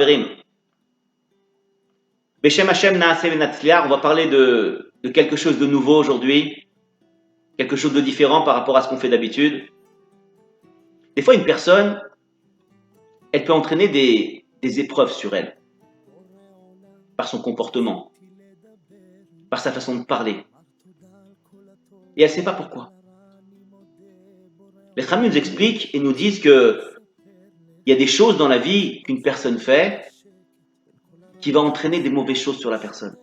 Chaverim. Beshem Hashem Naaseh Venatzliar, on va parler de quelque chose de nouveau aujourd'hui, quelque chose de différent par rapport à ce qu'on fait d'habitude. Des fois, une personne, elle peut entraîner des épreuves sur elle, par son comportement, par sa façon de parler. Et elle ne sait pas pourquoi. Les Chachamim nous expliquent et nous disent que il y a des choses dans la vie qu'une personne fait qui va entraîner des mauvaises choses sur la personne.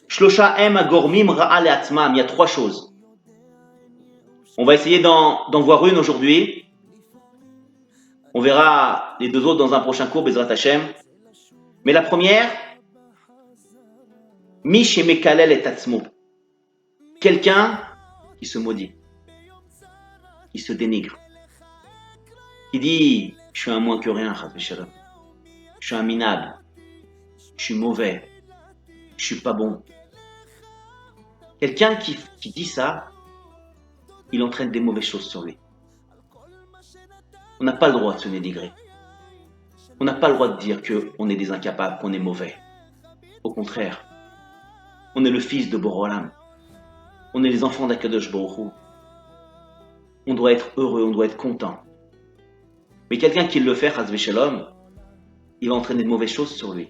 Shlosha em agormim ra'a le'atzmam. Il y a 3 choses. On va essayer d'en voir une aujourd'hui. On verra les 2 autres dans un prochain cours, Bezrat Hashem. Mais la première, mi shemekalel et atzmo. Quelqu'un qui se maudit, qui se dénigre, qui dit « je suis un moins que rien, chas v'shalom. Je suis un minable, je suis mauvais, je suis pas bon ». Quelqu'un qui dit ça, il entraîne des mauvaises choses sur lui. On n'a pas le droit de se dénigrer. On n'a pas le droit de dire qu'on est des incapables, qu'on est mauvais. Au contraire, on est le fils de Borolam. On est les enfants d'Akadosh Baruch Hu. On doit être heureux, on doit être content. Mais quelqu'un qui le fait, chas v'shalom, il va entraîner de mauvaises choses sur lui.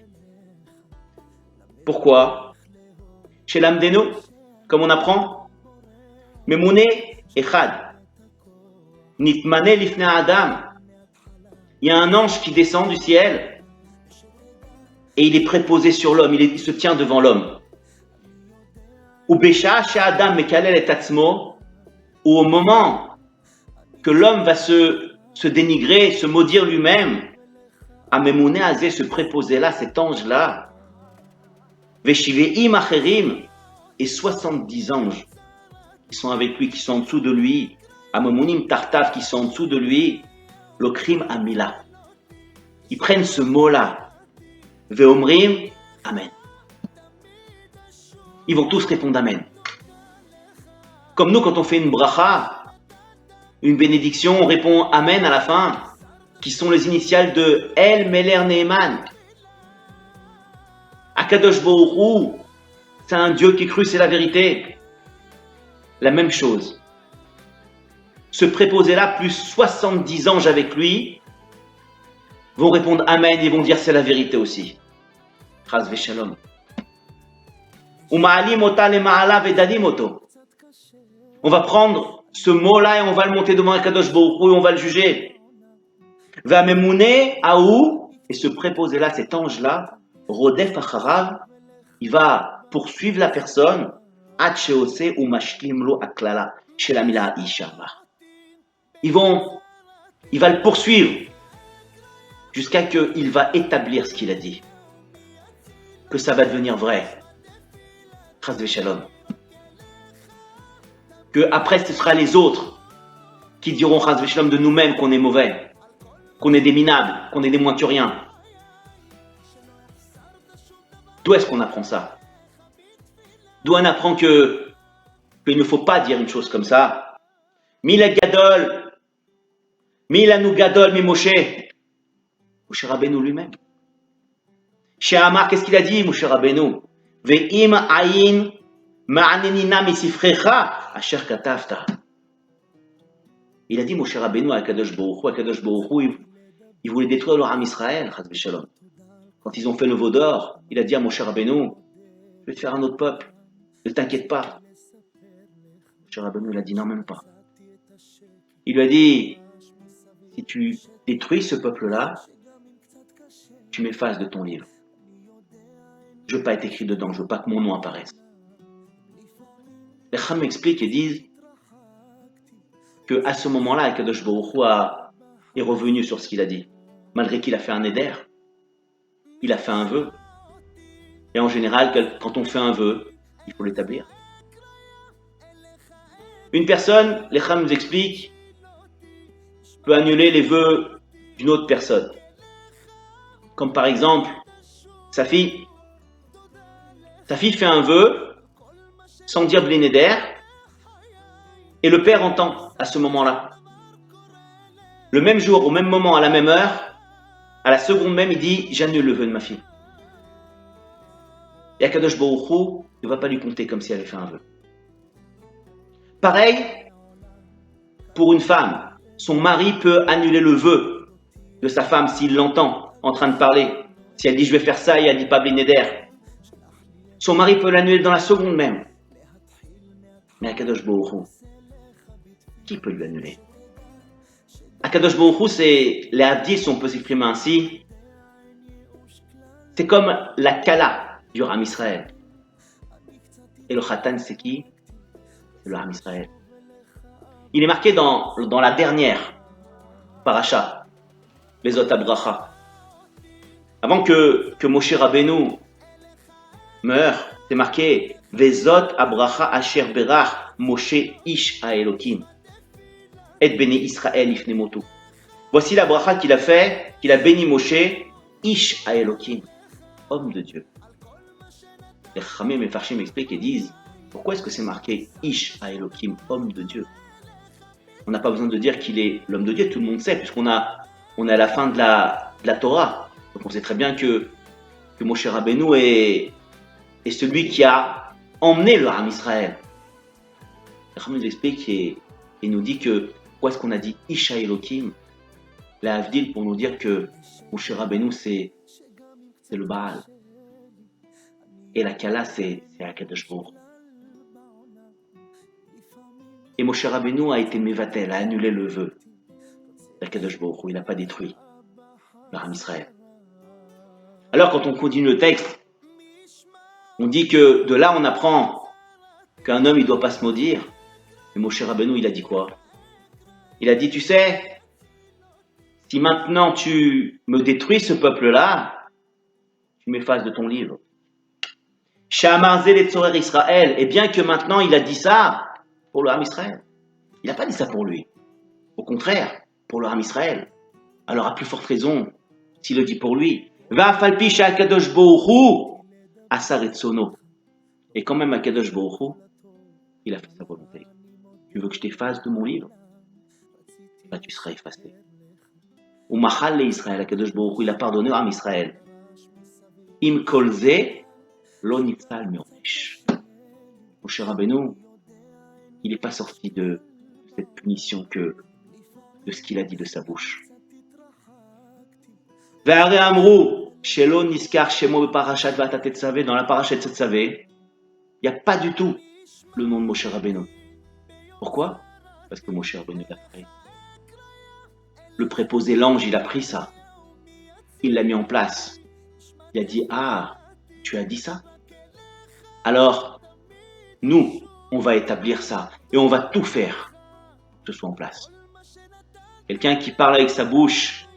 Pourquoi? Chez l'Amdeno, comme on apprend, Memouné Echad, Nitmane Lifnei Adam. Il y a un ange qui descend du ciel et il est préposé sur l'homme, il se tient devant l'homme. Ou Besha chez Adam Mekalel et Tatzmo, ou au moment que l'homme va se dénigrer, se maudire lui-même, à Memouné Azé, ce préposé-là, cet ange-là, Veshiveim Acherim, et 70 anges qui sont avec lui, qui sont en dessous de lui, Amamounim Tartav, qui sont en dessous de lui, Lokrim Amila. Ils prennent ce mot-là, Veomrim, Amen. Ils vont tous répondre Amen. Comme nous, quand on fait une bracha, une bénédiction, on répond Amen à la fin, qui sont les initiales de El Meler Neeman. Akadosh Baruch Hu, c'est un Dieu qui est cru, c'est la vérité. La même chose. Ce préposé-là, plus 70 anges avec lui, vont répondre Amen et vont dire c'est la vérité aussi. Chas v'shalom. Uma'alim ota lema'ala vedalim oto. On va prendre ce mot-là et on va le monter devant Akadosh Baruch Hu et on va le juger. Va'memouné aou, et ce préposé-là, cet ange-là, rodef acharav, il va poursuivre la personne ad sheose ou mashlim lo aklala chez la mila ishama. Il va le poursuivre jusqu'à qu'il va établir ce qu'il a dit, que ça va devenir vrai. Chas v'shalom. Que après ce sera les autres qui diront chas v'shalom de nous-mêmes qu'on est mauvais, qu'on est des minables, qu'on est des moins que rien. D'où est-ce qu'on apprend ça? D'où on apprend qu'il ne faut pas dire une chose comme ça. Mila gadol, mila nu gadol mi Moshe. Moshe Rabbeinu lui-même. Chez Amar, qu'est-ce qu'il a dit, Moshe Rabbeinu? Ve'im ayin ma'anenina misifrecha asher katavta. Il a dit, Moshe Rabbeinu à Akadosh Baruch Hu, il voulait détruire le Ham Israël, chas v'shalom. Quand ils ont fait le veau d'or, il a dit à Moshe Rabbeinu, je vais te faire un autre peuple, ne t'inquiète pas. Moshe Rabbeinu, il a dit non, même pas. Il lui a dit, si tu détruis ce peuple-là, tu m'effaces de ton livre. Je ne veux pas être écrit dedans, je ne veux pas que mon nom apparaisse. Les Chachamim expliquent et disent qu'à ce moment-là, Akadosh Baruch Hu est revenu sur ce qu'il a dit, malgré qu'il a fait un éder. Il a fait un vœu. Et en général, quand on fait un vœu, il faut l'établir. Une personne, les Chachamim nous expliquent, peut annuler les vœux d'une autre personne. Comme par exemple, sa fille. Sa fille fait un vœu, sans dire Bli Neder, et le père entend à ce moment-là. Le même jour, au même moment, à la même heure, À la seconde même, il dit, j'annule le vœu de ma fille. Et Akadosh Baruch Hu ne va pas lui compter comme si elle avait fait un vœu. Pareil, pour une femme, son mari peut annuler le vœu de sa femme s'il l'entend en train de parler. Si elle dit je vais faire ça et elle dit pas blinéder, son mari peut l'annuler dans la seconde même. Mais Akadosh Baruch Hu, qui peut lui annuler? Akadosh Baruch Hu, c'est les Havdil, si on peut s'exprimer ainsi. C'est comme la Kala du Ram Israël. Et le Khatan, c'est qui? C'est le Ram Israël. Il est marqué dans la dernière paracha, Bezot Abracha. Avant que Moshe Rabbeinu meure, c'est marqué Bezot Abracha Asher Berach Moshe Ish Haelokim Et Beni Israël Ifnemotu. Voici la bracha qu'il a fait, qu'il a béni Moshe Ish Haelokim, homme de Dieu. Les Chachamim et Farshim expliquent et disent pourquoi est-ce que c'est marqué Ish Haelokim, homme de Dieu? On n'a pas besoin de dire qu'il est l'homme de Dieu, tout le monde sait, puisqu'on est à la fin de la Torah. Donc on sait très bien que Moshe Rabbeinu est celui qui a emmené le Ham Israël. Le Chachamim nous explique et nous dit que pourquoi est-ce qu'on a dit Isha Elokim, la Havdil, pour nous dire que Moshe Rabbeinu c'est le Baal. Et la Kala c'est Akadosh Baruch Hu. Et Moshe Rabbeinu a été mévatel, a annulé le vœu d'Akadosh Baruch Hu. Il n'a pas détruit le Ham Israël. Alors quand on continue le texte, on dit que de là on apprend qu'un homme il ne doit pas se maudire. Et Moshe Rabbeinu il a dit quoi? Il a dit, tu sais, si maintenant tu me détruis ce peuple-là, tu m'effaces de ton livre. Shamar Zeh Letzorer Israël. Et bien que maintenant il a dit ça pour le Ham Israël. Il n'a pas dit ça pour lui. Au contraire, pour le Ham Israël. Alors à plus forte raison, s'il le dit pour lui, Va falpi sha'akadosh Baruch Hu asar et sono. Et quand même Akadosh Baruch Hu, il a fait sa volonté. Tu veux que je t'efface de mon livre? Bah, tu seras effacé. Ou machal le Israël, Akadosh Baruch Hu, il a pardonné à Ham Israël. Im kolze lo nitzal me'onesh. Moshe Rabbeinu, il n'est pas sorti de cette punition que de ce qu'il a dit de sa bouche. Ve'are amru shelo niskar shemo beparashat va'ata tetzavé, dans la parashat tetzavé, il n'y a pas du tout le nom de Moshe Rabbeinu. Pourquoi? Parce que Moshe Rabbeinu l'a fait. Le préposé l'ange, il a pris ça. Il l'a mis en place. Il a dit, ah, tu as dit ça? Alors, nous, on va établir ça. Et on va tout faire pour que ce soit en place. Quelqu'un qui parle avec sa bouche,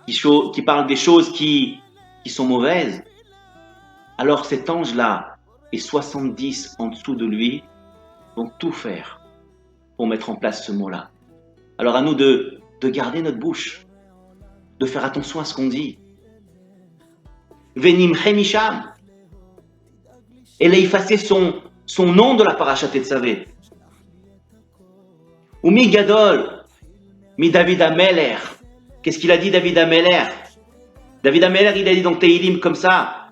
qui parle des choses qui sont mauvaises, alors cet ange-là et 70 en dessous de lui vont tout faire pour mettre en place ce mot-là. Alors à nous de garder notre bouche, de faire attention à ce qu'on dit. Venim Chemisham. Et là, effacer son nom de la parashat Tetzavé. Ou mi Gadol, mi David Ameler. Qu'est-ce qu'il a dit David Ameler? David Ameler, il a dit dans Tehilim comme ça.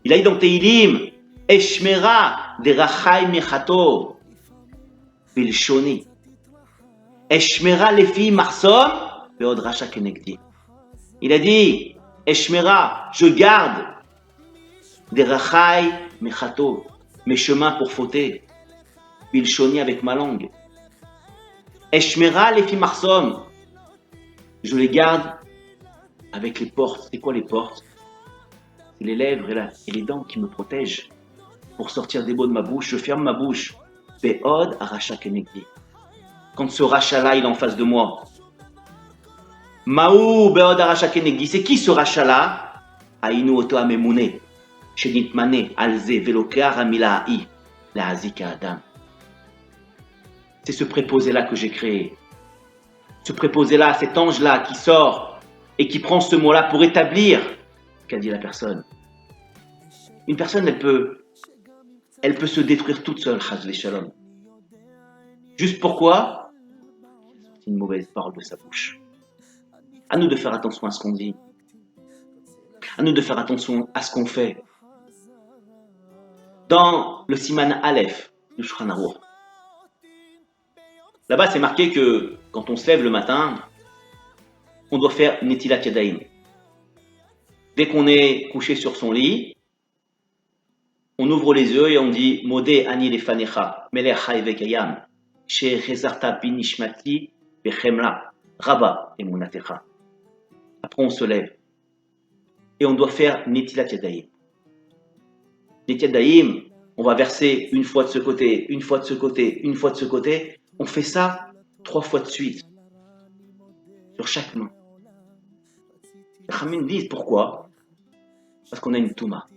Il a dit dans Tehilim, Eshmera de Rachai Mechato, Bilshoni. Eshmera lefi marsom, veod racha kenegdi. Il a dit, Eshmera, je garde des rachai mechato, mes chemins pour fauter. Bilshoni avec ma langue. Eshmera lefi marsom, je les garde avec les portes. C'est quoi les portes? C'est les lèvres et les dents qui me protègent. Pour sortir des mots de ma bouche, je ferme ma bouche. Veod racha kenegdi. Quand ce rachat-là, il est en face de moi. Maou beod aracha kenegdi. C'est qui ce rachat-là? Aïnu oto amemune. Shenitmane alze velokar amila'i. La hazika adam. C'est ce préposé-là que j'ai créé. Ce préposé-là, cet ange-là qui sort et qui prend ce mot-là pour établir ce qu'a dit la personne. Une personne, elle peut se détruire toute seule, chas v'shalom. Juste pourquoi? Une mauvaise parole de sa bouche. À nous de faire attention à ce qu'on dit. À nous de faire attention à ce qu'on fait. Dans le Siman Aleph du Shulchan Aruch, là-bas c'est marqué que quand on se lève le matin, on doit faire Netilat Yadayim. Dès qu'on est couché sur son lit, on ouvre les yeux et on dit Modé ani lefanecha, melech chai vekayam, shechezarta binishmati vechemla, rabba emunatecha. Après on se lève et on doit faire Netilat Yadayim. Netilat Yadayim, on va verser une fois de ce côté, une fois de ce côté, une fois de ce côté. On fait ça 3 fois de suite, sur chaque main. Les Khamim disent pourquoi? Parce qu'on a une touma.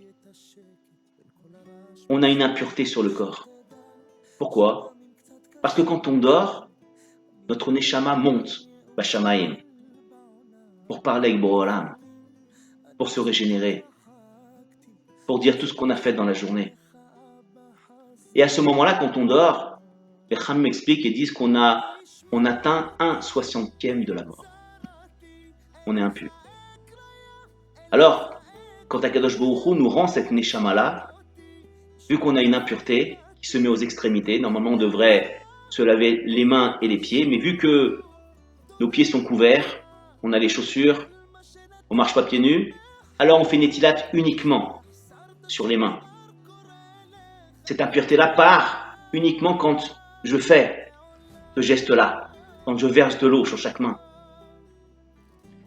On a une impureté sur le corps. Pourquoi? Parce que quand on dort, notre neshama monte, Bashamaim, pour parler avec Borolam, pour se régénérer, pour dire tout ce qu'on a fait dans la journée. Et à ce moment-là, quand on dort, les Khamim expliquent et disent qu'on atteint 1/60e de la mort. On est impur. Alors, quand Akadosh Baruch Hu nous rend cette neshama-là, vu qu'on a une impureté qui se met aux extrémités, normalement on devrait se laver les mains et les pieds, mais vu que nos pieds sont couverts, on a les chaussures, on marche pas pieds nus, alors on fait Netilat uniquement sur les mains. Cette impureté-là part uniquement quand je fais ce geste-là, quand je verse de l'eau sur chaque main.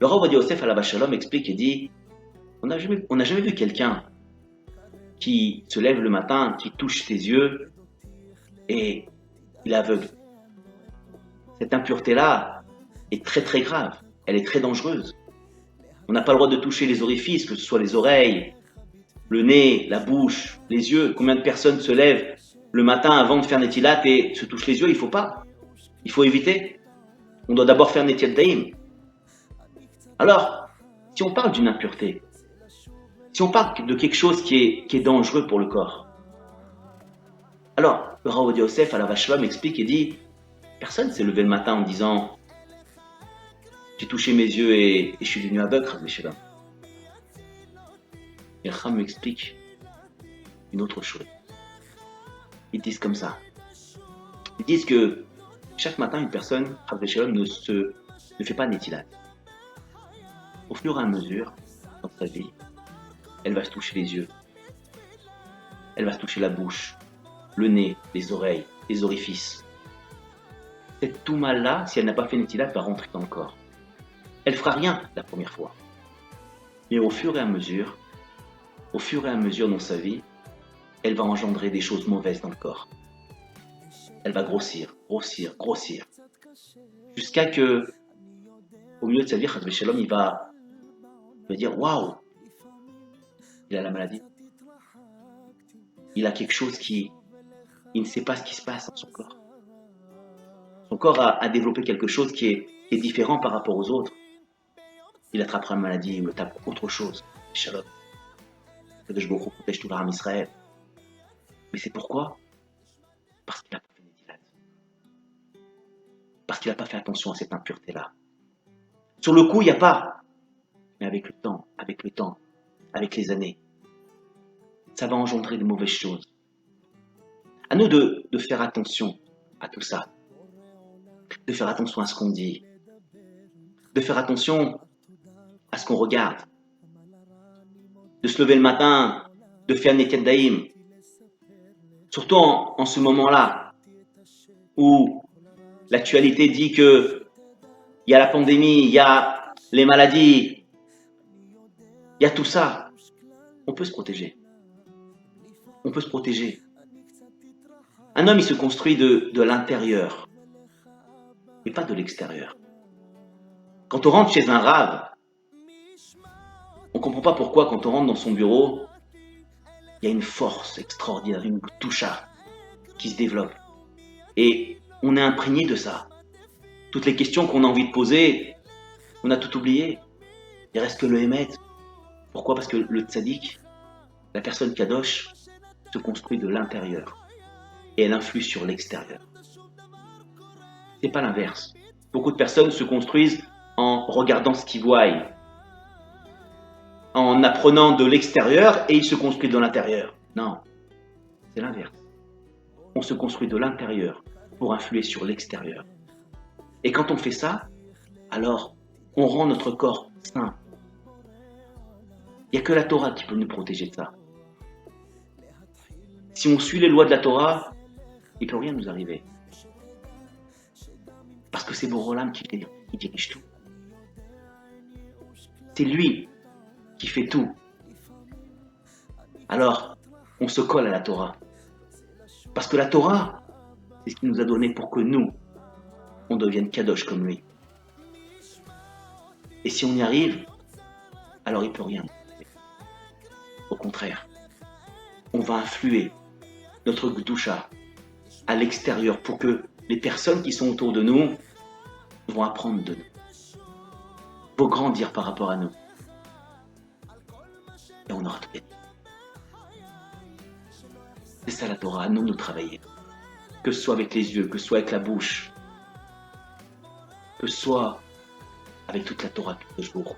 Le Rav Ovadia Yosef Alav Shalom explique et dit, on n'a jamais vu quelqu'un qui se lève le matin, qui touche ses yeux et il est aveugle. Cette impureté-là est très très grave, elle est très dangereuse. On n'a pas le droit de toucher les orifices, que ce soit les oreilles, le nez, la bouche, les yeux. Combien de personnes se lèvent le matin avant de faire Netilat et se touchent les yeux? Il ne faut pas. Il faut éviter. On doit d'abord faire Netilat Daim. Alors, si on parle d'une impureté, si on parle de quelque chose qui est dangereux pour le corps, alors le Rav Ovadia Yosef Alav Shalom explique et dit, personne ne s'est levé le matin en disant j'ai touché mes yeux et je suis devenu aveugle, Chas v'Shalom. Et le Chacham m'explique une autre chose. Ils disent comme ça. Ils disent que chaque matin, une personne, Chas v'Shalom, ne fait pas Netilat. Au fur et à mesure, dans sa vie, elle va se toucher les yeux. Elle va se toucher la bouche, le nez, les oreilles, les orifices. Cette touma-là, si elle n'a pas fait Netilat, va rentrer dans le corps. Elle fera rien la première fois. Mais au fur et à mesure dans sa vie, elle va engendrer des choses mauvaises dans le corps. Elle va grossir. Jusqu'à que, au milieu de sa vie, Chas v'Shalom, il va dire waouh, il a la maladie. Il a quelque chose il ne sait pas ce qui se passe dans son corps. Son corps a développé quelque chose qui est différent par rapport aux autres. Il attrapera une maladie ou il tape autre chose. Shalom. Kadosh Baruch Hu protège tout l'Aram Israël. Mais c'est pourquoi? Parce qu'il n'a pas fait Netilat. Parce qu'il n'a pas fait attention à cette impureté-là. Sur le coup, il n'y a pas. Mais avec le temps, avec les années, ça va engendrer de mauvaises choses. À nous de faire attention à tout ça. De faire attention à ce qu'on dit. De faire attention à ce qu'on regarde. De se lever le matin, de faire Netilat Daim. Surtout en ce moment-là, où l'actualité dit que il y a la pandémie, il y a les maladies, il y a tout ça. On peut se protéger. Un homme, il se construit de l'intérieur, mais pas de l'extérieur. Quand on rentre chez un rave, on ne comprend pas pourquoi quand on rentre dans son bureau, il y a une force extraordinaire, une toucha qui se développe. Et on est imprégné de ça. Toutes les questions qu'on a envie de poser, on a tout oublié. Il reste que le Hémet. Pourquoi? Parce que le tzaddik, la personne kadosh, se construit de l'intérieur. Et elle influe sur l'extérieur. C'est pas l'inverse. Beaucoup de personnes se construisent en regardant ce qu'ils voient, en apprenant de l'extérieur et ils se construisent de l'intérieur. Non, c'est l'inverse. On se construit de l'intérieur pour influer sur l'extérieur. Et quand on fait ça, alors on rend notre corps sain. Il n'y a que la Torah qui peut nous protéger de ça. Si on suit les lois de la Torah, il ne peut rien nous arriver. Parce que c'est Borolam qui dirige tout. C'est lui qui fait tout. Alors, on se colle à la Torah. Parce que la Torah, c'est ce qu'il nous a donné pour que nous, on devienne kadosh comme lui. Et si on y arrive, alors il ne peut rien. Au contraire, on va influer notre Gdusha à l'extérieur pour que les personnes qui sont autour de nous vont apprendre de nous, vont grandir par rapport à nous. Et on aura tout gagné. C'est ça la Torah, à nous de travailler. Que ce soit avec les yeux, que ce soit avec la bouche, que ce soit avec toute la Torah que je vous donne.